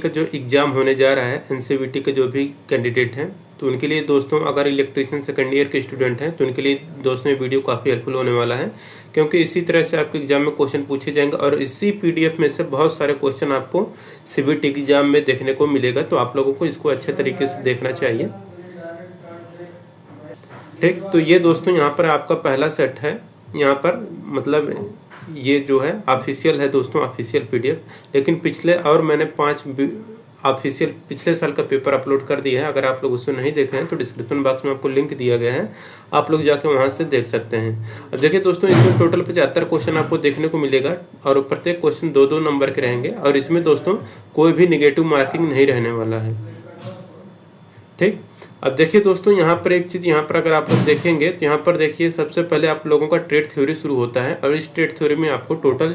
का जो एग्ज़ाम होने जा रहा है एनसीवीटी के जो भी कैंडिडेट हैं तो उनके लिए दोस्तों, अगर इलेक्ट्रीशियन सेकंड ईयर के स्टूडेंट हैं तो उनके लिए दोस्तों ये वीडियो काफ़ी हेल्पफुल होने वाला है, क्योंकि इसी तरह से आपके एग्जाम में क्वेश्चन पूछे जाएंगे और इसी पीडीएफ में से बहुत सारे क्वेश्चन आपको सीबीटी एग्जाम में देखने को मिलेगा। तो आप लोगों को इसको अच्छे तरीके से देखना चाहिए। ठीक, तो ये दोस्तों यहाँ पर आपका पहला सेट है। यहाँ पर मतलब ये जो है ऑफिशियल है दोस्तों, ऑफिशियल पीडीएफ, लेकिन पिछले और मैंने 5 ऑफिशियल पिछले साल का पेपर अपलोड कर दिया है। अगर आप लोग उसको नहीं देखे हैं तो डिस्क्रिप्शन बॉक्स में आपको लिंक दिया गया है, आप लोग जाके वहाँ से देख सकते हैं। अब देखिए दोस्तों, इसमें टोटल 75 क्वेश्चन आपको देखने को मिलेगा और प्रत्येक क्वेश्चन 2-2 नंबर के रहेंगे और इसमें दोस्तों कोई भी निगेटिव मार्किंग नहीं रहने वाला है। ठीक, अब देखिए दोस्तों, यहाँ पर एक चीज़, यहाँ पर अगर आप लोग देखेंगे तो यहाँ पर देखिए सबसे पहले आप लोगों का ट्रेड थ्योरी शुरू होता है और इस ट्रेड थ्योरी में आपको टोटल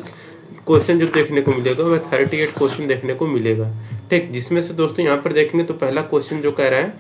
क्वेश्चन जो देखने को मिलेगा वह 38 क्वेश्चन देखने को मिलेगा। ठीक, जिसमें से दोस्तों यहाँ पर देखेंगे तो पहला क्वेश्चन जो कह रहे हैं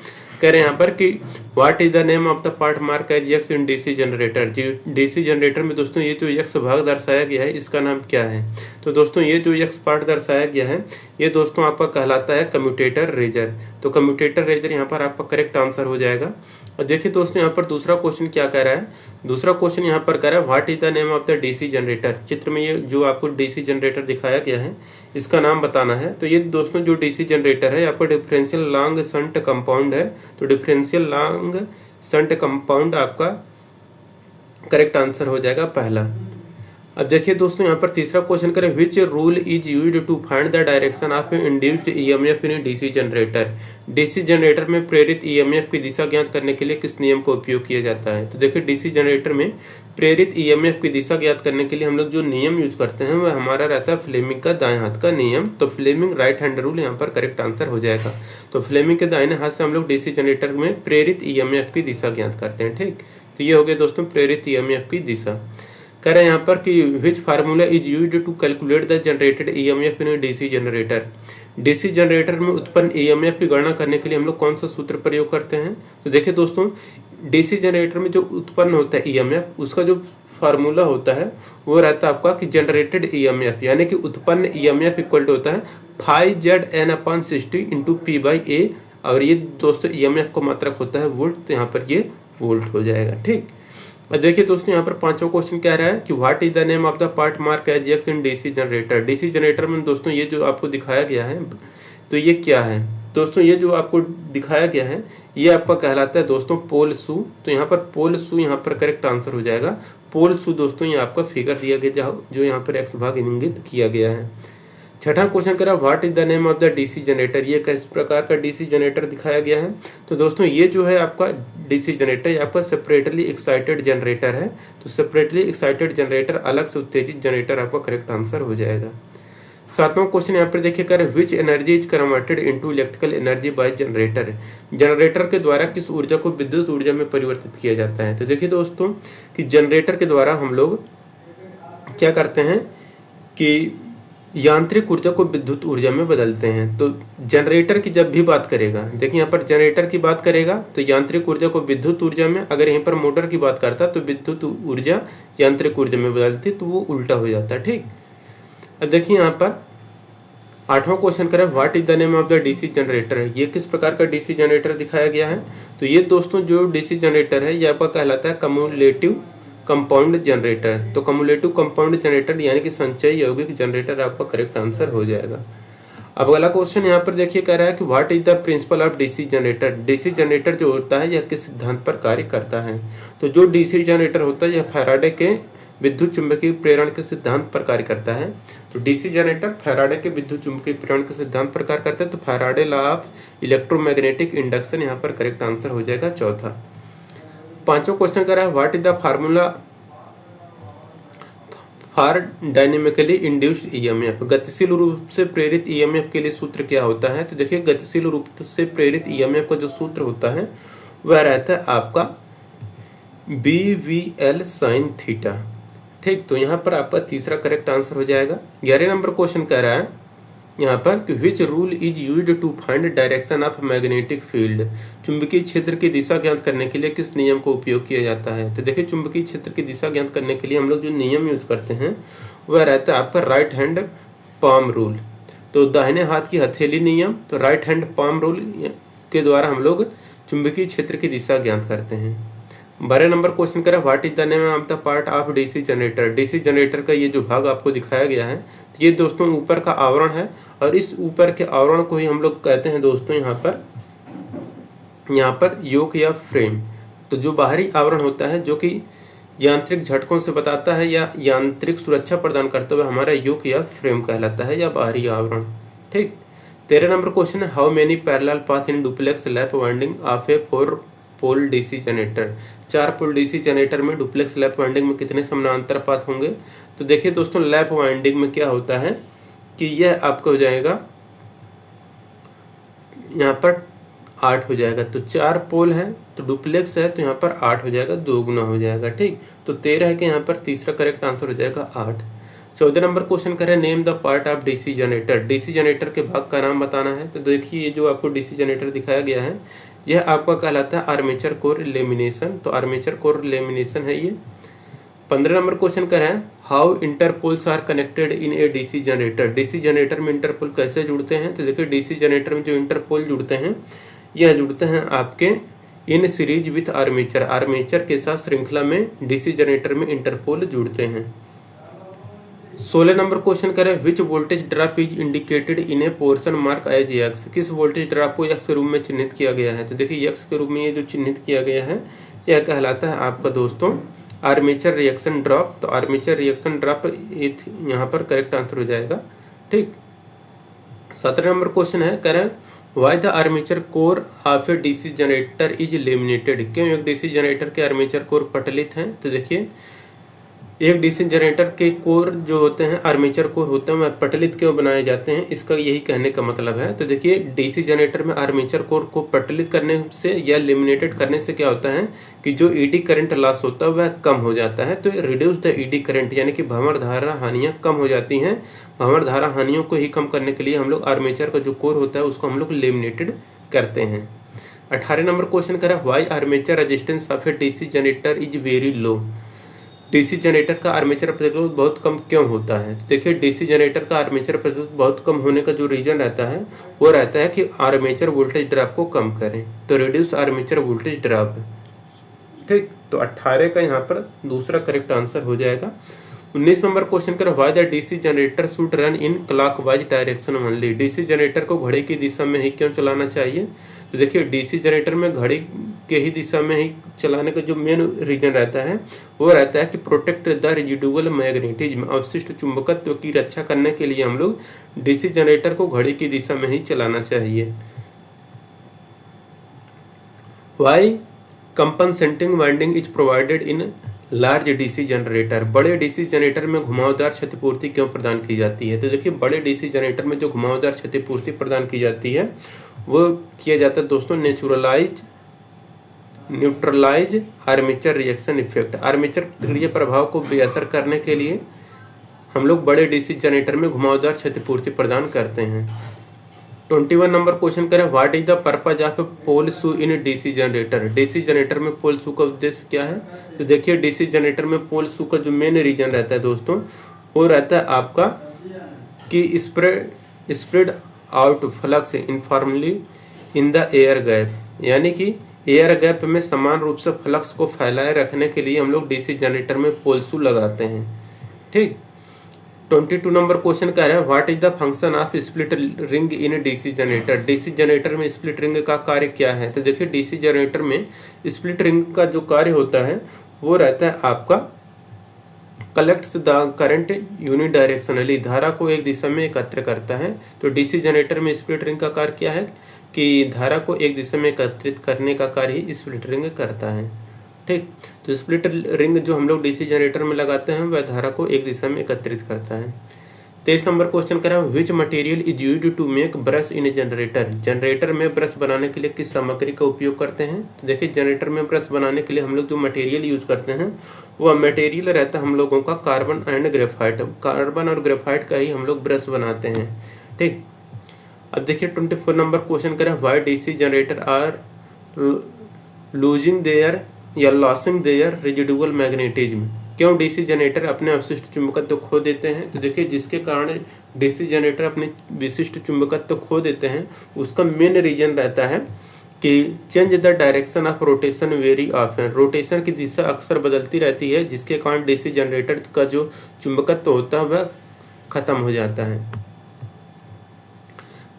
यहाँ पर कि what is the name of the part mark as X in DC generator. DC generator में दोस्तों ये जो एक्स भाग दर्शाया गया है इसका नाम क्या है। तो दोस्तों ये जो एक्स पार्ट दर्शाया गया है ये दोस्तों आपका कहलाता है कम्यूटेटर रेजर। तो कम्यूटेटर रेजर यहाँ पर आपका करेक्ट आंसर हो जाएगा। और देखिए दोस्तों यहाँ पर दूसरा क्वेश्चन क्या कह रहा है। दूसरा क्वेश्चन यहाँ पर कह रहा है what is the name of the DC generator. चित्र में ये जो आपको डीसी जनरेटर दिखाया गया है इसका नाम बताना है। तो ये दोस्तों जो डीसी जनरेटर है आपका डिफरेंशियल लॉन्ग शंट कंपाउंड है। तो डिफरेंशियल लॉन्ग शंट कंपाउंड आपका करेक्ट आंसर हो जाएगा पहला। अब देखिए दोस्तों यहाँ पर तीसरा क्वेश्चन करें, which rule is used to find the direction of induced EMF in DC generator. DC generator में प्रेरित ईएमएफ की दिशा ज्ञात करने के लिए किस नियम का उपयोग किया जाता है। तो देखिए डीसी जनरेटर में प्रेरित ईएमएफ की दिशा ज्ञात करने के लिए हम लोग जो नियम यूज करते हैं वह हमारा रहता है फ्लेमिंग का दाएं हाथ का नियम। तो फ्लेमिंग राइट हैंड रूल यहाँ पर करेक्ट आंसर हो जाएगा। तो फ्लेमिंग के दाहिने हाथ से हम लोग डीसी जनरेटर में प्रेरित ईएमएफ की दिशा ज्ञात करते हैं। ठीक, तो ये हो गया दोस्तों प्रेरित ईएमएफ की दिशा। कह रहे हैं यहाँ पर कि which formula is used to calculate the generated EMF in DC generator. DC generator में उत्पन्न ईएमएफ की गणना करने के लिए हम लोग कौन सा सूत्र प्रयोग करते हैं। तो देखिए दोस्तों, डीसी जनरेटर में जो उत्पन्न होता है ईएमएफ उसका जो फार्मूला होता है वो रहता है आपका कि जनरेटेड ईएमएफ यानी कि उत्पन्न ईएमएफ इक्वल टू होता है 5Zn/60 इंटू P/A और ये दोस्तों ईएमएफ का मात्रक होता है वोल्ट। तो यहाँ पर ये वोल्ट हो जाएगा। ठीक, और देखिए दोस्तों यहाँ पर पांचवा क्वेश्चन क्या रहा है कि what is the name of the part mark as X in DC generator. DC generator में दोस्तों ये जो आपको दिखाया गया है तो ये क्या है दोस्तों, ये जो आपको दिखाया गया है ये आपका कहलाता है दोस्तों पोल शू। तो यहाँ पर पोल शू यहाँ पर करेक्ट आंसर हो जाएगा। पोल शू दोस्तों ये आपका फिगर दिया गया जो यहाँ पर एक्स भाग इंगित किया गया है। छठा क्वेश्चन करा what is the name of the DC generator. ये किस प्रकार का डीसी जनरेटर दिखाया गया है। तो दोस्तों ये जो है आपका डीसी जनरेटर ये आपका सेपरेटली एक्साइटेड जनरेटर है। तो सेपरेटली एक्साइटेड जनरेटर अलग से उत्तेजित जनरेटर आपका करेक्ट आंसर हो जाएगा। सातवां क्वेश्चन यहाँ पर देखिए कर which energy is converted into electrical energy by generator. Generator के द्वारा किस ऊर्जा को विद्युत ऊर्जा में परिवर्तित किया जाता है। तो देखिए दोस्तों कि जनरेटर के द्वारा हम लोग क्या करते हैं कि यांत्रिक ऊर्जा को विद्युत ऊर्जा में बदलते हैं। तो जनरेटर की जब भी बात करेगा, देखिए यहाँ पर जनरेटर की बात करेगा तो यांत्रिक ऊर्जा को विद्युत ऊर्जा में, अगर यहीं पर मोटर की बात करता तो विद्युत ऊर्जा यांत्रिक ऊर्जा में बदलती, तो वो उल्टा हो जाता। ठीक, अब देखिए यहाँ पर आठवां क्वेश्चन करें what is the name of the DC generator. ये किस प्रकार का डीसी जनरेटर दिखाया गया है। तो ये दोस्तों जो डीसी जनरेटर है ये आपका कहलाता है कम्युलेटिव कंपाउंड जनरेटर। तो कम्युलेटिव कंपाउंड जनरेटर यानी कि संचयी यौगिक जनरेटर आपका करेक्ट आंसर हो जाएगा। अब अगला क्वेश्चन यहाँ पर देखिए कह रहा है कि what is the principle of DC generator. DC generator जो होता है यह किस सिद्धांत पर कार्य करता है। तो जो डीसी जनरेटर होता है यह फैराडे के विद्युत चुंबकीय प्रेरण के सिद्धांत पर कार्य करता है। तो डीसी जनरेटर फैराडे के विद्युत चुंबकीय प्रेरण के सिद्धांत पर कार्य करता है। तो Faraday law of electromagnetic induction यहाँ पर करेक्ट आंसर हो जाएगा चौथा। पांचवा क्वेश्चन कर रहा है what is the formula for dynamically induced EMF. गतिशील रूप से प्रेरित ईएमएफ के लिए सूत्र क्या होता है। तो देखिए गतिशील रूप से प्रेरित ईएमएफ का जो सूत्र होता है वह रहता है आपका BVL sin थीटा। ठीक, तो यहाँ पर आपका तीसरा करेक्ट आंसर हो जाएगा। 11 नंबर क्वेश्चन कह रहा है यहाँ पर कि which rule is used to find direction of magnetic field. चुंबकीय क्षेत्र की दिशा ज्ञात करने के लिए किस नियम का उपयोग किया जाता है। तो देखिए चुंबकीय क्षेत्र की दिशा ज्ञात करने के लिए हम लोग जो नियम यूज करते हैं वह रहता है आपका राइट हैंड पाम रूल। तो दाहिने हाथ की हथेली नियम, तो राइट हैंड पाम रूल के द्वारा हम लोग चुंबकीय क्षेत्र की दिशा ज्ञात करते हैं। 12 नंबर क्वेश्चन करें, what is the name of the part of DC generator. DC generator का ये जो भाग आपको दिखाया गया है, तो ये दोस्तों ऊपर का आवरण है, और इस ऊपर के आवरण को ही हम लोग कहते हैं दोस्तों यहाँ पर योक या फ्रेम। तो जो बाहरी आवरण होता है जो कि यांत्रिक झटकों से बताता है या यांत्रिक सुरक्षा प्रदान करते हुए हमारा योक या फ्रेम कहलाता है, या बाहरी आवरण। ठीक। 13 नंबर क्वेश्चन है, how many parallel path in duplex lap winding of a 4 pole DC generator. 4 pole DC generator में डुप्लेक्स लैप वाइंडिंग में कितने समानांतर पाथ होंगे। तो देखिए दोस्तों, लैप वाइंडिंग में क्या होता है कि यह आपका हो जाएगा यहाँ पर 8 हो जाएगा। तो 4 पोल है तो डुप्लेक्स है तो यहाँ पर 8 हो जाएगा, 2 गुना हो जाएगा। ठीक। तो 13 है कि यहाँ पर तीसरा करेक्ट आंसर हो जाएगा 8। 14 नंबर क्वेश्चन करें, name the part of DC generator. DC generator के भाग का नाम बताना है। तो देखिए ये जो आपको डीसी जनरेटर दिखाया गया है, यह आपका कहलाता है आर्मेचर कोर लेमिनेशन। तो आर्मेचर कोर लेमिनेशन है ये। 15 नंबर क्वेश्चन करें, how interpoles are connected in a DC generator. DC generator में इंटरपोल कैसे जुड़ते हैं। तो देखिए डीसी जनरेटर में जो इंटरपोल जुड़ते हैं, यह जुड़ते हैं आपके in series with armature. Armature के साथ श्रृंखला में डीसी जनरेटर में इंटरपोल जुड़ते हैं। 16 नंबर क्वेश्चन करें, which voltage drop is indicated in a portion mark as X. किस वोल्टेज ड्रॉप को एक्स के रूप में चिन्हित किया गया है। तो देखिए एक्स के रूप में ये जो चिन्हित किया गया है, यह कहलाता है आपका दोस्तों आर्मेचर रिएक्शन ड्रॉप। तो आर्मेचर रिएक्शन ड्रॉप यहाँ पर करेक्ट आंसर हो जाएगा। ठीक। 17 नंबर क्वेश्चन है, करें why the armature core of a DC generator is laminated. क्यों एक डीसी जनरेटर के आर्मेचर कोर पटलित हैं। तो देखिए एक डीसी जनरेटर के कोर जो होते हैं, आर्मेचर कोर होते हैं, वह पटलित क्यों बनाए जाते हैं, इसका यही कहने का मतलब है। तो देखिए डीसी जनरेटर में आर्मेचर कोर को पटलित करने से या लेमिनेटेड करने से क्या होता है कि जो ईडी करंट लॉस होता है वह कम हो जाता है। तो रिड्यूस द ईडी करंट, यानी कि भंवर धारा हानियाँ कम हो जाती हैं। भंवर धारा हानियों को ही कम करने के लिए हम लोग आर्मेचर का जो कोर होता है उसको हम लोग लेमिनेटेड करते हैं। 18 नंबर क्वेश्चन करें, why armature resistance of a DC generator is very low. DC generator का आर्मेचर प्रतिरोध बहुत कम क्यों होता है। तो देखिए डीसी जनरेटर का आर्मेचर प्रतिरोध बहुत कम होने का जो रीजन रहता है वो रहता है कि आर्मेचर वोल्टेज ड्रॉप को कम करें। तो रिड्यूस आर्मेचर वोल्टेज ड्रॉप। ठीक। तो 18 का यहाँ पर दूसरा करेक्ट आंसर हो जाएगा। 19 नंबर क्वेश्चन कर, why the DC generator should run in clockwise direction only. DC generator को घड़ी की दिशा में ही क्यों चलाना चाहिए। तो देखिए डीसी जनरेटर में घड़ी के ही दिशा में ही चलाने का जो मेन रीजन रहता है वो रहता है कि प्रोटेक्ट द रेजिडुअल मैग्नेटिज्म, अवशिष्ट चुंबकत्व की रक्षा करने के लिए हम लोग डीसी जनरेटर को घड़ी की दिशा में ही चलाना चाहिए। Why compensating winding is provided in large DC generator. बड़े डीसी जनरेटर में घुमावदार क्षतिपूर्ति क्यों प्रदान की जाती है। तो देखिए बड़े डीसी जनरेटर में जो घुमावदार क्षतिपूर्ति प्रदान की जाती है वो किया जाता है दोस्तों neutralize armature reaction effect. Armature प्रतिक्रिया प्रभाव को बेअसर करने के लिए हम लोग बड़े डीसी जनरेटर में घुमावदार क्षतिपूर्ति प्रदान करते हैं। 21 नंबर क्वेश्चन करें, what is the purpose of pole shoe in DC generator. DC generator में पोल शू का उद्देश्य क्या है। तो देखिए डीसी जनरेटर में पोल शू का जो मेन रीजन रहता है दोस्तों वो रहता है आपका कि spread out flux informally in the air gap, यानी कि एयर गैप में समान रूप से फ्लक्स को फैलाए रखने के लिए हम लोग डीसी जनरेटर में पोल शू लगाते हैं। ठीक। 22 नंबर क्वेश्चन कह रहा है, what is the function of split ring in DC generator. DC generator में स्प्लिट रिंग का कार्य क्या है। तो देखिए डीसी जनरेटर में स्प्लिट रिंग का जो कार्य होता है वो रहता है आपका कलेक्ट्स द करंट यूनिडायरेक्शनली, धारा को एक दिशा में एकत्र करता है। तो डीसी जनरेटर में स्प्लिट रिंग का कार्य क्या है कि धारा को एक दिशा में एकत्रित करने का कार्य ही स्प्लिट रिंग करता है। ठीक। तो स्प्लिट रिंग जो हम लोग डीसी जनरेटर में लगाते हैं वह धारा को एक दिशा में एकत्रित करता है। 23 नंबर क्वेश्चन करें, which material is used to make brush in generator. Generator में ब्रश बनाने के लिए किस सामग्री का उपयोग करते हैं। तो देखिए जनरेटर में ब्रश बनाने के लिए हम लोग जो मटेरियल यूज करते हैं वह मटेरियल रहता है हम लोगों का कार्बन एंड ग्रेफाइट। कार्बन और ग्रेफाइट का ही हम लोग ब्रश बनाते हैं। ठीक। अब देखिए 24 नंबर क्वेश्चन करें, why DC generator are losing their या लॉसिंग देयर रेजिडुअल मैग्नेटिज्म। क्यों डीसी जनरेटर अपने अवशिष्ट चुंबकत्व खो देते हैं? तो देखिए, जिसके कारण डीसी जनरेटर अपने विशिष्ट चुंबकत्व खो देते हैं उसका मेन रीजन रहता है कि change the direction of rotation very often. Rotation की दिशा अक्सर बदलती रहती है, जिसके कारण डीसी जनरेटर का जो चुंबकत्व होता है वह खत्म हो जाता है।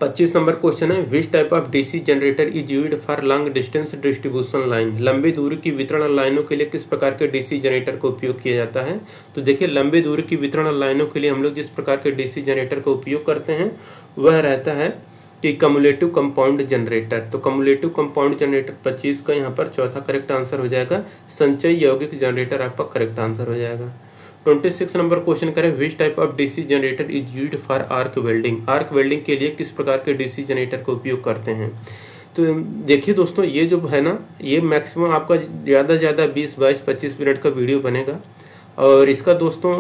25 नंबर क्वेश्चन है, which type of DC generator is used for long distance distribution line. लंबी दूरी की वितरण लाइनों के लिए किस प्रकार के डीसी जनरेटर का उपयोग किया जाता है? तो देखिए, लंबी दूरी की वितरण लाइनों के लिए हम लोग जिस प्रकार के डीसी जनरेटर का उपयोग करते हैं वह रहता है कि कम्युलेटिव कंपाउंड जनरेटर। तो कम्युलेटिव कंपाउंड जनरेटर 25 का यहाँ पर चौथा करेक्ट आंसर हो जाएगा। संचय यौगिक जनरेटर आपका करेक्ट आंसर हो जाएगा। 26 नंबर क्वेश्चन करें, which type of DC generator is used for arc welding. Arc welding के लिए किस प्रकार के डीसी जनरेटर का उपयोग करते हैं? तो देखिए दोस्तों, ये जो है ना, ये मैक्सिमम आपका ज़्यादा से ज़्यादा 20, 22, 25 मिनट का वीडियो बनेगा और इसका दोस्तों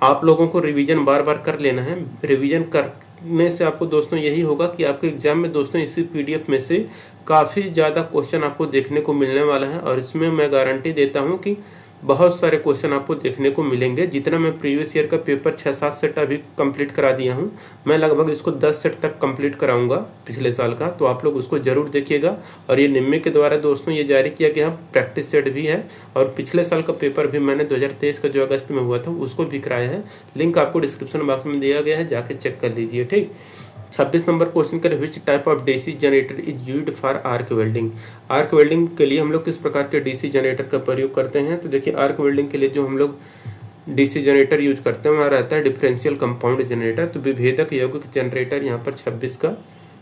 आप लोगों को रिवीजन बार बार कर लेना है। रिवीजन करने से आपको दोस्तों यही होगा कि आपके एग्जाम में दोस्तों इसी पीडीएफ में से काफ़ी ज़्यादा क्वेश्चन आपको देखने को मिलने वाला है और इसमें मैं गारंटी देता हूँ कि बहुत सारे क्वेश्चन आपको देखने को मिलेंगे। जितना मैं प्रीवियस ईयर का पेपर 6-7 सेट अभी कंप्लीट करा दिया हूँ, मैं लगभग इसको 10 सेट तक कंप्लीट कराऊंगा पिछले साल का, तो आप लोग उसको ज़रूर देखिएगा। और ये निम्मे के द्वारा दोस्तों ये जारी किया गया प्रैक्टिस सेट भी है और पिछले साल का पेपर भी मैंने 2023 का जो अगस्त में हुआ था उसको भी कराया है। लिंक आपको डिस्क्रिप्शन बॉक्स में दिया गया है, जाके चेक कर लीजिए। ठीक। 26 नंबर क्वेश्चन करें, which type of DC generator is used for arc welding. Arc welding के लिए हम लोग किस प्रकार के डीसी जनरेटर का प्रयोग करते हैं? तो देखिए, आर्क वेल्डिंग के लिए जो हम लोग डीसी जनरेटर यूज करते हैं वहाँ रहता है डिफरेंशियल कंपाउंड जनरेटर। तो विभेदक यौगिक जनरेटर यहाँ पर 26 का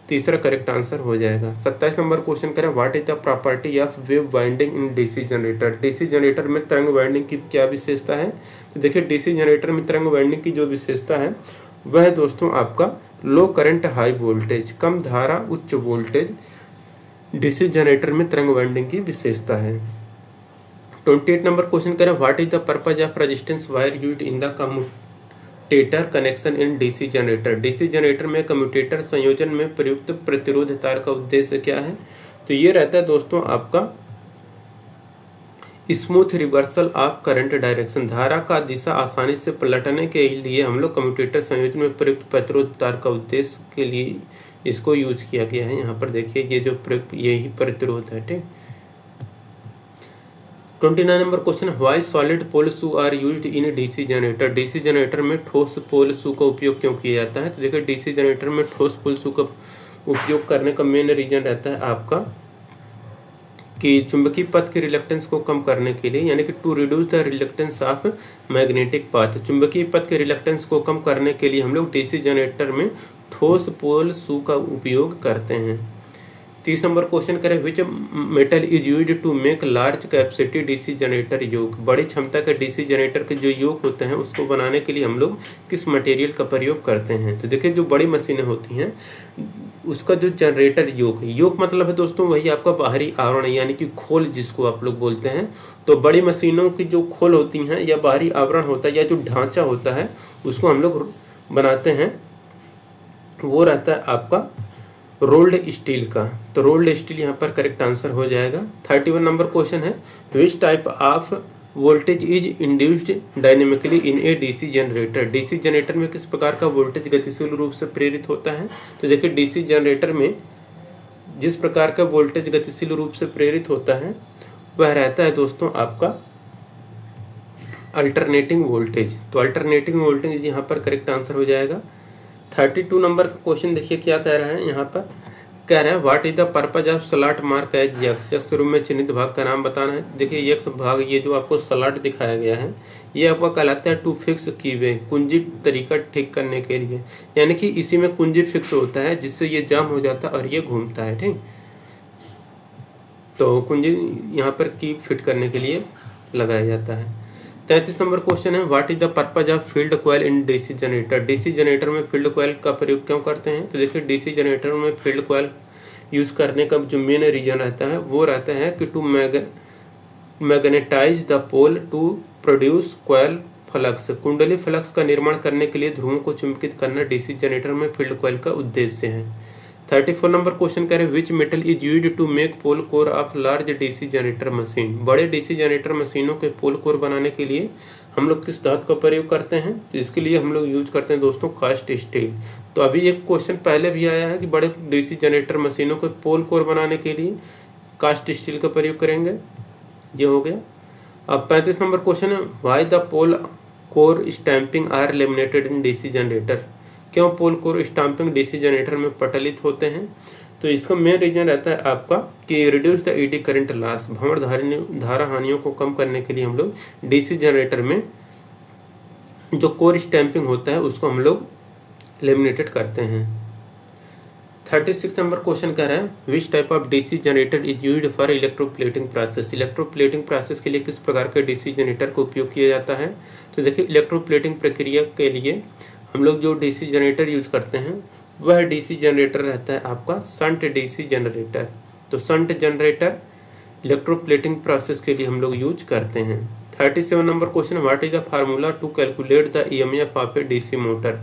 तीसरा करेक्ट आंसर हो जाएगा। 27 नंबर क्वेश्चन करें, what is the property of wave binding in DC generator. DC generator में तरंग बाइंडिंग की क्या विशेषता है? तो देखिए, डीसी जनरेटर में तरंग बाइंडिंग की जो विशेषता है वह दोस्तों आपका लो करंट हाई वोल्टेज, कम धारा उच्च वोल्टेज डीसी जनरेटर में तरंग बाइंडिंग की विशेषता है। 28 नंबर क्वेश्चन करें, what is the purpose of resistance wire used in the commutator connection in DC generator. DC generator में कम्यूटेटर संयोजन में प्रयुक्त प्रतिरोध तार का उद्देश्य क्या है? तो ये रहता है दोस्तों आपका smooth reversal of current direction. धारा का दिशा आसानी से पलटने के लिए हम लोग कम्यूटेटर संयोजन में प्रयुक्त प्रतिरोध तार का उद्देश्य के लिए इसको यूज किया गया है। यहाँ पर देखिए, ये जो प्रयुक्त यही प्रतिरोध है। ठीक। 29 number question, why solid pole shoe are used in DC generator. DC generator में ठोस पोल शू का उपयोग क्यों किया जाता है? तो देखिए, डीसी जनरेटर में ठोस पोल शू का उपयोग करने का मेन रीजन रहता है आपका कि चुंबकीय पथ के रिलक्टेंस को कम करने के लिए, यानी कि to reduce the reluctance of magnetic path. चुंबकीय पथ के रिलक्टेंस को कम करने के लिए हम लोग डीसी जनरेटर में ठोस पोल शू का उपयोग करते हैं। 30 नंबर क्वेश्चन करें, which metal is used to make large capacity DC generator yoke. बड़ी क्षमता के डीसी जनरेटर के जो योक होते हैं उसको बनाने के लिए हम लोग किस मटेरियल का प्रयोग करते हैं? तो देखिए, जो बड़ी मशीनें होती हैं उसका जो जनरेटर योक मतलब है दोस्तों वही आपका बाहरी आवरण, यानी कि खोल जिसको आप लोग बोलते हैं। तो बड़ी मशीनों की जो खोल होती हैं या बाहरी आवरण होता है या जो ढांचा होता है उसको हम लोग बनाते हैं, वो रहता है आपका रोल्ड स्टील का। तो रोल्ड स्टील यहाँ पर करेक्ट आंसर हो जाएगा। 31 नंबर क्वेश्चन है, which type of voltage is induced dynamically in a DC generator. DC generator में किस प्रकार का वोल्टेज गतिशील रूप से प्रेरित होता है? तो देखिए, डीसी जनरेटर में जिस प्रकार का वोल्टेज गतिशील रूप से प्रेरित होता है वह रहता है दोस्तों आपका अल्टरनेटिंग वोल्टेज। तो अल्टरनेटिंग वोल्टेज यहाँ पर करेक्ट आंसर हो जाएगा। 32 नंबर का क्वेश्चन देखिए क्या कह रहा है। यहाँ पर कह रहे हैं, what is the purpose of slot mark as X. X रूप में चिन्हित भाग का नाम बताना है। देखिए, एक्स भाग ये जो आपको स्लॉट दिखाया गया है ये आपका कहलाता है टू फिक्स कीवे, कुंजी तरीका ठीक करने के लिए, यानी कि इसी में कुंजी फिक्स होता है जिससे ये जाम हो जाता है और ये घूमता है। ठीक। तो कुंजी यहाँ पर की फिट करने के लिए लगाया जाता है। 33 नंबर क्वेश्चन है, what is the purpose of field coil in DC generator. DC generator में फील्ड कॉइल का प्रयोग क्यों करते हैं? तो देखिए, डीसी जनरेटर में फील्ड कॉइल यूज करने का जो मेन रीजन रहता है वो रहता है कि to magnetize the pole to produce coil flux. कुंडली फ्लक्स का निर्माण करने के लिए ध्रुवों को चुंबकित करना डीसी जनरेटर में फील्ड कॉइल का उद्देश्य है। 34 नंबर क्वेश्चन कह रहे हैं which metal is used to make pole core of large DC generator machine. बड़े डीसी जनरेटर मशीनों के पोल कोर बनाने के लिए हम लोग किस धातु का प्रयोग करते हैं? तो इसके लिए हम लोग यूज करते हैं दोस्तों कास्ट स्टील। तो अभी एक क्वेश्चन पहले भी आया है कि बड़े डीसी जनरेटर मशीनों के पोल कोर बनाने के लिए कास्ट स्टील का प्रयोग करेंगे। ये हो गया। अब 35 नंबर क्वेश्चन है why the pole core stamping are laminated in DC generator. क्यों pole core stamping DC generator में पटलित होते हैं? तो इसका मेन रीजन रहता है आपका कि reduce the eddy current loss, भंवर धारा हानियों को कम करने के लिए हम लोग डीसी जनरेटर में जो कोर स्टैंपिंग होता है उसको हम लोग लेमिनेटेड करते हैं। 36 नंबर क्वेश्चन कह रहा है which type of DC generator is used for electroplating process. Electroplating process के लिए किस प्रकार के डीसी जनरेटर का उपयोग किया जाता है? तो देखिए इलेक्ट्रोप्लेटिंग प्रक्रिया के लिए हम लोग जो डीसी जनरेटर यूज करते हैं वह डीसी जनरेटर रहता है आपका शंट डीसी जनरेटर। तो शंट जनरेटर इलेक्ट्रोप्लेटिंग प्रोसेस के लिए हम लोग यूज करते हैं। 37 number question what is the formula to calculate the EMF of a DC motor.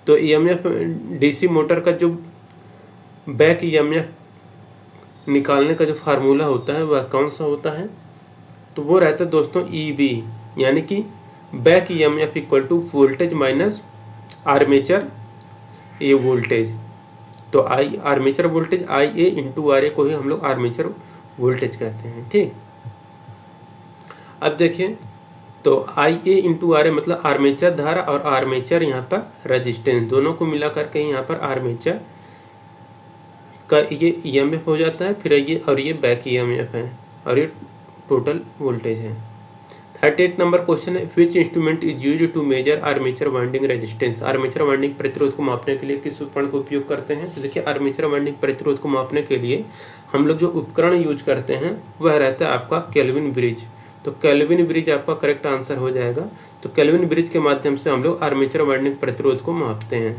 तो ईएमएफ डीसी मोटर का जो बैक ईएमएफ निकालने का जो फार्मूला होता है वह कौन सा होता है? तो वो रहता है दोस्तों ईबी, यानी कि back EMF equal to voltage minus armature A voltage. तो I armature voltage I A into R A को ही हम लोग आर्मेचर वोल्टेज कहते हैं। ठीक, अब देखिए तो आई ए इंटू आर ए मतलब आर्मेचर धारा और आर्मेचर यहाँ पर रेजिस्टेंस, दोनों को मिला करके यहाँ पर आर्मेचर का ये ईएमएफ हो जाता है, फिर ये और ये बैक ईएमएफ है और ये टोटल वोल्टेज है। 38 नंबर क्वेश्चन है which instrument is used to measure armature winding resistance. Armature winding प्रतिरोध को मापने के लिए किस उपकरण का उपयोग करते हैं? तो देखिए आर्मेचर वाइंडिंग प्रतिरोध को मापने के लिए हम लोग जो उपकरण यूज करते हैं वह रहता है आपका केल्विन ब्रिज। तो केल्विन ब्रिज आपका करेक्ट आंसर हो जाएगा। तो केल्विन ब्रिज के माध्यम से हम लोग आर्मेचर वाइंडिंग प्रतिरोध को मापते हैं।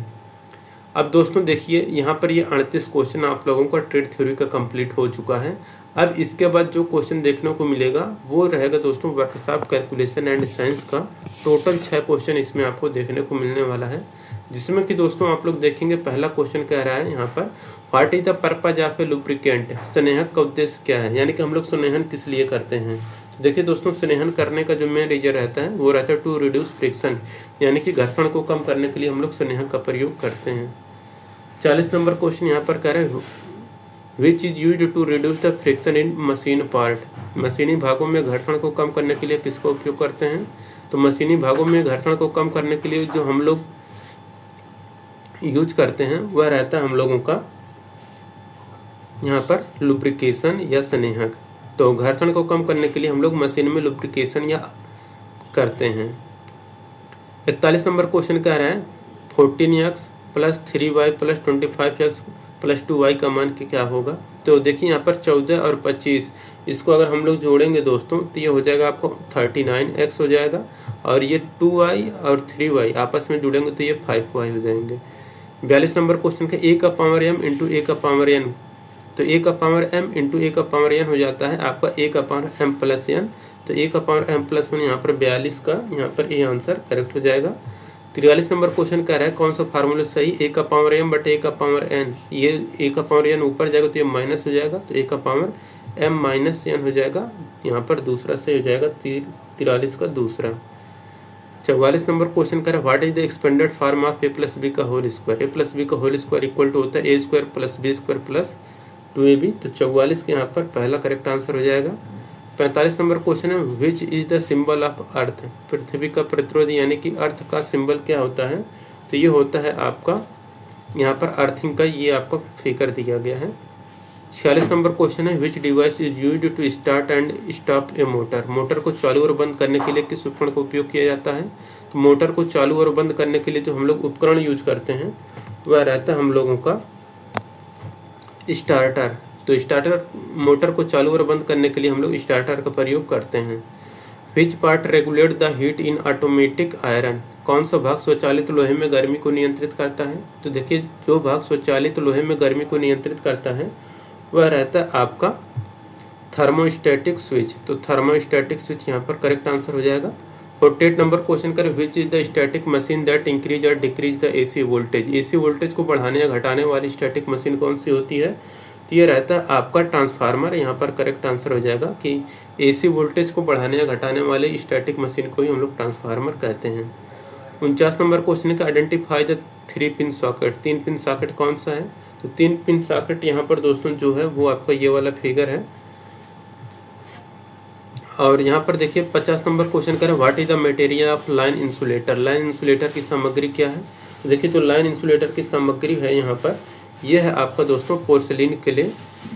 अब दोस्तों देखिए यहाँ पर ये 38 क्वेश्चन आप लोगों का ट्रेड थ्योरी का कंप्लीट हो चुका है। अब इसके बाद जो क्वेश्चन देखने को मिलेगा वो रहेगा दोस्तों वर्कशॉप कैलकुलेशन एंड साइंस का। टोटल 6 क्वेश्चन इसमें आपको देखने को मिलने वाला है, जिसमें कि दोस्तों आप लोग देखेंगे पहला क्वेश्चन कह रहा है यहाँ पर what is the purpose of A lubricant. स्नेहक का उद्देश्य क्या है, यानी कि हम लोग स्नेहन किस लिए करते हैं? तो देखिए दोस्तों स्नेहन करने का जो मेन रीजन रहता है वो रहता है टू रिड्यूस फ्रिक्शन, यानी कि घर्षण को कम करने के लिए हम लोग स्नेहक का प्रयोग करते हैं। 40 नंबर क्वेश्चन यहाँ पर कह रहे हैं which is used to reduce the friction in machine part. मशीनी भागों में घर्षण को कम करने के लिए किसका उपयोग करते हैं? तो मशीनी भागों में घर्षण को कम करने के लिए जो हम लोग यूज करते हैं वह रहता है हम लोगों का यहाँ पर लुब्रिकेशन या स्नेहक। तो घर्षण को कम करने के लिए हम लोग मशीन में लुब्रिकेशन या करते हैं। 41 नंबर क्वेश्चन कह रहा है 14x + 3y + 25x + 2y का मान क्या होगा। तो देखिए यहाँ पर 14 और 25 इसको अगर हम लोग जोड़ेंगे दोस्तों तो ये हो जाएगा आपको 39x हो जाएगा, और ये 2y और 3y आपस में जुड़ेंगे तो ये 5y हो जाएंगे। 42 नंबर क्वेश्चन का a का पावर m इंटू a का पावर n। तो a का पावर m इंटू a का पावर n हो जाता है आपका a का पावर m + n। तो a का पावर m + 1 यहाँ पर 42 का यहाँ पर a आंसर करेक्ट हो जाएगा। 43 नंबर क्वेश्चन कह रहा है कौन सा फार्मूला सही, a का पावर m बटे a का पावर n। ये a का पावर n ऊपर जाएगा तो ये माइनस हो जाएगा, तो a का पावर m - n हो जाएगा। यहाँ पर दूसरा सही हो जाएगा 43 का दूसरा। 44 नंबर क्वेश्चन कह रहा है what is the expanded form of a + b का होल स्क्वायर। a + b का होल स्क्वायर इक्वल टू होता है a² + b² + 2ab। तो 44 के यहाँ पर पहला करेक्ट आंसर हो जाएगा। 45 नंबर क्वेश्चन है which is the symbol of earth. पृथ्वी का प्रतिरोध यानी कि अर्थ का सिंबल क्या होता है? तो ये होता है आपका यहाँ पर अर्थिंग का ये आपको फिगर दिया गया है। 46 नंबर क्वेश्चन है which device is used to start and stop a motor. Motor को चालू और बंद करने के लिए किस उपकरण का उपयोग किया जाता है? तो मोटर को चालू और बंद करने के लिए जो हम लोग उपकरण यूज करते हैं वह रहता है हम लोगों का स्टार्टर। तो स्टार्टर मोटर को चालू और बंद करने के लिए हम लोग स्टार्टर का प्रयोग करते हैं। Which part regulate the heat in automatic iron. कौन सा भाग स्वचालित लोहे में गर्मी को नियंत्रित करता है? तो देखिए जो भाग स्वचालित लोहे में गर्मी को नियंत्रित करता है वह रहता है आपका थर्मोस्टैटिक स्विच। तो थर्मोस्टैटिक स्विच यहाँ पर करेक्ट आंसर हो जाएगा। 48 नंबर क्वेश्चन करें, which is the static machine that increase और decrease the AC voltage. AC voltage को बढ़ाने या घटाने वाली स्टैटिक मशीन कौन सी होती है? तो ये रहता है आपका ट्रांसफार्मर। यहाँ पर करेक्ट आंसर हो जाएगा कि एसी वोल्टेज को बढ़ाने या घटाने वाले स्टैटिक मशीन को ही हम लोग ट्रांसफार्मर कहते हैं। 49 नंबर क्वेश्चन है कि identify the 3 pin socket. 3 pin socket कौन सा है? तो 3 पिन सॉकेट यहाँ पर दोस्तों जो है वो आपका ये वाला फिगर है। और यहाँ पर देखिए 50 नंबर क्वेश्चन करें, what is the material of line insulator. Line insulator की सामग्री क्या है? तो देखिए जो लाइन इंसुलेटर की सामग्री है यहाँ पर, यह है आपका दोस्तों पोर्सिलिन क्ले।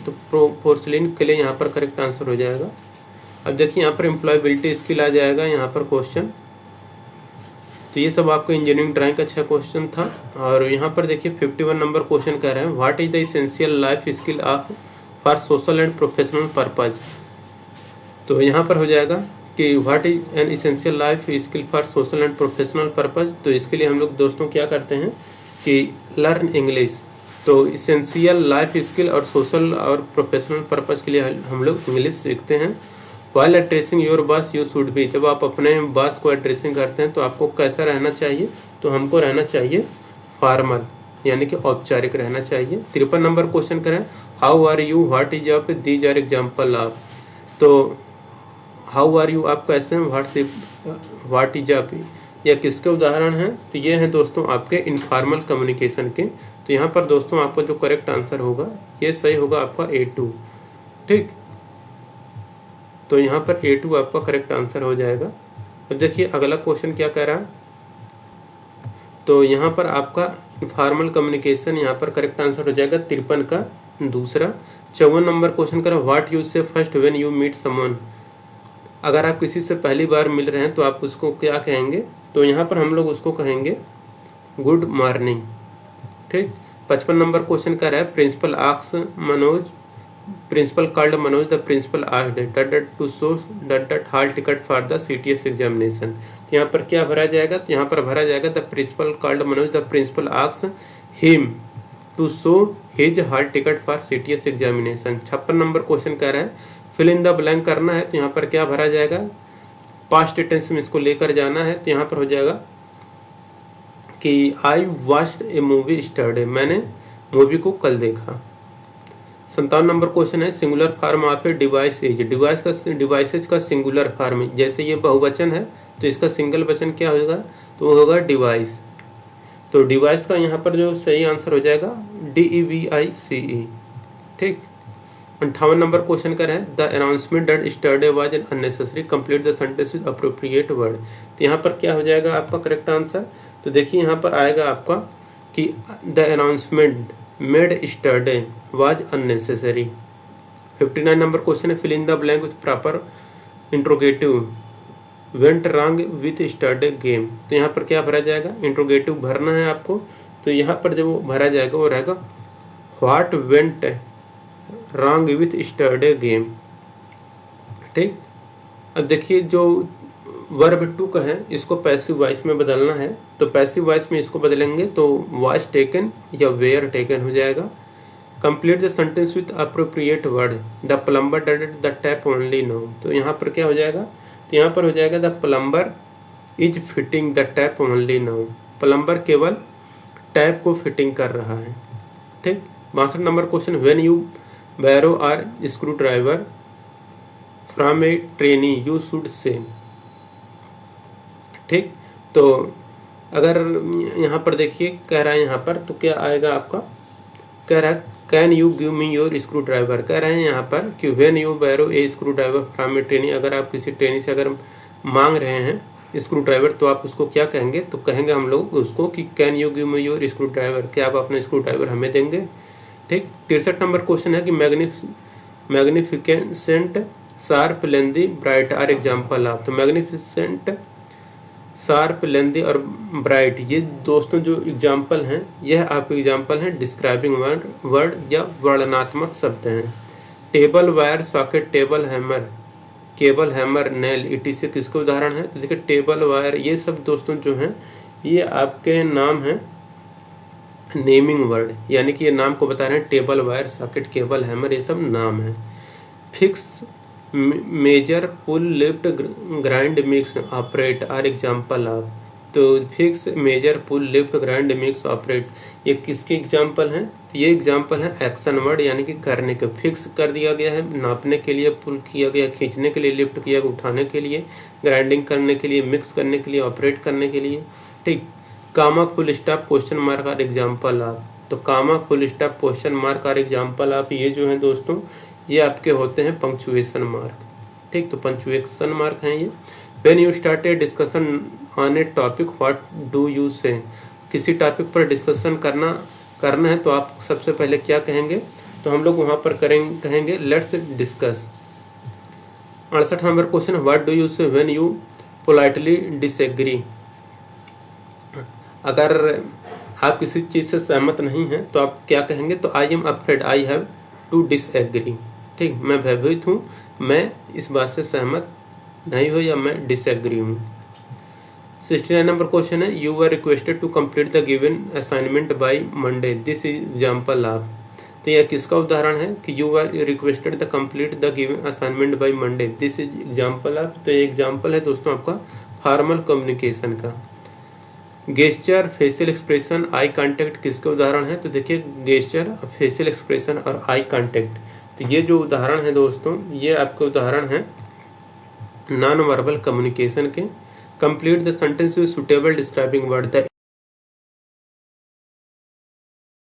तो पोर्सिलिन क्ले यहाँ पर करेक्ट आंसर हो जाएगा। अब देखिए यहाँ पर एम्प्लॉयबिलिटी स्किल आ जाएगा यहाँ पर क्वेश्चन। तो ये सब आपको इंजीनियरिंग ड्राइंग का 6 क्वेश्चन था। और यहाँ पर देखिए 51 नंबर क्वेश्चन कह रहे हैं, what is the essential life skill of for social and professional purpose. तो यहाँ पर हो जाएगा कि what is an essential life skill for social and professional purpose. तो इसके लिए हम लोग दोस्तों क्या करते हैं कि लर्न इंग्लिश। तो इसेंशियल लाइफ स्किल और सोशल और प्रोफेशनल पर्पज के लिए हम लोग इंग्लिश सीखते हैं। While addressing your boss you should be. जब आप अपने बॉस को एड्रेसिंग करते हैं तो आपको कैसा रहना चाहिए? तो हमको रहना चाहिए फॉर्मल, यानी कि औपचारिक रहना चाहिए। 53 नंबर क्वेश्चन करें, how are you, what is up, these are example of. तो हाउ आर यू आप कैसे हैं, व्हाट इज अप या किसके उदाहरण हैं? तो ये हैं दोस्तों आपके इनफॉर्मल कम्युनिकेशन के। तो यहाँ पर दोस्तों आपका जो करेक्ट आंसर होगा ये सही होगा आपका A2। ठीक, तो यहाँ पर A2 आपका करेक्ट आंसर हो जाएगा। अब देखिए अगला क्वेश्चन क्या कह रहा है। तो यहाँ पर आपका इनफॉर्मल कम्युनिकेशन यहाँ पर करेक्ट आंसर हो जाएगा 53 का दूसरा। 54 नंबर क्वेश्चन करें, what you say first when you meet someone. अगर आप किसी से पहली बार मिल रहे हैं तो आप उसको क्या कहेंगे? तो यहाँ पर हम लोग उसको कहेंगे गुड मॉर्निंग। ठीक, 55 नंबर क्वेश्चन का है, principal called Manoj the principal asked that to show that hall ticket for the CTS examination. तो यहाँ पर क्या भरा जाएगा? तो यहाँ पर भरा जाएगा the principal called Manoj the principal asked him to show his hall ticket for CTS examination. 56 number question कह रहा है, फिल इन द ब्लैंक करना है। तो यहाँ पर क्या भरा जाएगा? पास्ट टेंस में इसको लेकर जाना है। तो यहाँ पर हो जाएगा कि आई वॉच्ड ए मूवी स्टरडे, मैंने मूवी को कल देखा। 57 नंबर क्वेश्चन है, singular form of a device is. Devices का सिंगुलर फॉर्म, जैसे ये बहुवचन है तो इसका सिंगल वचन क्या होगा? तो वो होगा डिवाइस। तो डिवाइस का यहाँ पर जो सही आंसर हो जाएगा DEVICE। ठीक, 58 नंबर क्वेश्चन का है, the announcement that yesterday was an unnecessary, complete the sentence with appropriate word. तो यहाँ पर क्या हो जाएगा आपका करेक्ट आंसर? तो देखिए यहाँ पर आएगा आपका कि the announcement made yesterday was unnecessary. 59 number question है, fill in the blank with proper interrogative, went wrong with yesterday game. तो यहाँ पर क्या भरा जाएगा? इंट्रोगेटिव भरना है आपको। तो यहाँ पर जब वो भरा जाएगा वो रहेगा what went wrong with yesterday game. ठीक, अब देखिए जो वर्ब टू का है इसको पैसिव वॉइस में बदलना है। तो पैसिव वॉइस में इसको बदलेंगे तो वॉइस टेकन या वेयर टेकन हो जाएगा। Complete the sentence with appropriate word, the plumber did the tap only now. तो यहाँ पर क्या हो जाएगा? तो यहाँ पर हो जाएगा the plumber is fitting the tap only now, plumber केवल टैप को फिटिंग कर रहा है। ठीक, 62 number question, when you borrow or screwdriver from a trainee you should say. ठीक, तो अगर यहाँ पर देखिए कह रहा है यहाँ पर तो क्या आएगा आपका? कह रहा है can you give me your screwdriver. कह रहे हैं यहाँ पर कि when you borrow a screwdriver from a trainee, अगर आप किसी ट्रेनी से अगर मांग रहे हैं स्क्रू ड्राइवर तो आप उसको क्या कहेंगे? तो कहेंगे हम लोग उसको कि can you give me your screw driver, क्या आप अपना स्क्रू ड्राइवर हमें देंगे। ठीक, 63 नंबर क्वेश्चन है कि magnificent sharp lengthy bright are example of. तो मैग्निफिसेंट, शार्प, लेंदी और ब्राइट ये दोस्तों जो एग्जाम्पल हैं यह आपके एग्जाम्पल हैं डिस्क्राइबिंग वर्ड या वर्णनात्मक शब्द हैं। Table, wire, socket, table, hammer, cable, hammer, nail, ETC किसके उदाहरण है? तो देखिए टेबल, वायर ये सब दोस्तों जो हैं ये आपके नाम हैं नेमिंग वर्ड, यानी कि ये नाम को बता रहे हैं। Table, wire, socket, cable, hammer ये सब नाम है। Fix measure, pull, lift, grind, mix, operate are example of. तो fix, measure, pull, lift, grind, mix, operate, ये किसके एग्जाम्पल हैं? तो ये एग्जाम्पल है एक्शन वर्ड यानी कि करने के। फिक्स कर दिया गया है नापने के लिए, पुल किया गया खींचने के लिए, लिफ्ट किया गया उठाने के लिए, ग्राइंडिंग करने के लिए, मिक्स करने के लिए, ऑपरेट करने के लिए। ठीक। Comma, full stop, question mark are example of. तो comma, full stop, question mark are example of, ये जो है दोस्तों ये आपके होते हैं पंक्चुएशन मार्क। ठीक। तो पंक्चुएशन मार्क हैं ये। When you start A discussion on A topic what do you से। किसी टॉपिक पर डिस्कशन करना है तो आप सबसे पहले क्या कहेंगे? तो हम लोग वहाँ पर कहेंगे let's discuss. 68 number question, what do you से व्हेन यू पोलाइटली डिसएग्री। अगर आप किसी चीज़ से सहमत नहीं हैं तो आप क्या कहेंगे? तो I am afraid I have to disagree. ठीक। मैं भयभीत हूँ, मैं इस बात से सहमत नहीं हूँ या मैं डिसएग्री हूँ। 69 नंबर क्वेश्चन है, you were requested to complete the given assignment by Monday, this example of. तो यह किसका उदाहरण है कि you were requested the complete the given assignment by Monday, this example of. तो ये एग्जाम्पल है दोस्तों आपका फॉर्मल कम्युनिकेशन का। Gesture, facial expression, eye contact किसके उदाहरण है? तो देखिए गेस्चर, फेशियल एक्सप्रेशन और आई कांटेक्ट, तो ये जो उदाहरण है दोस्तों ये आपके उदाहरण है नॉन वर्बल कम्युनिकेशन के। Complete the sentence with suitable describing word. The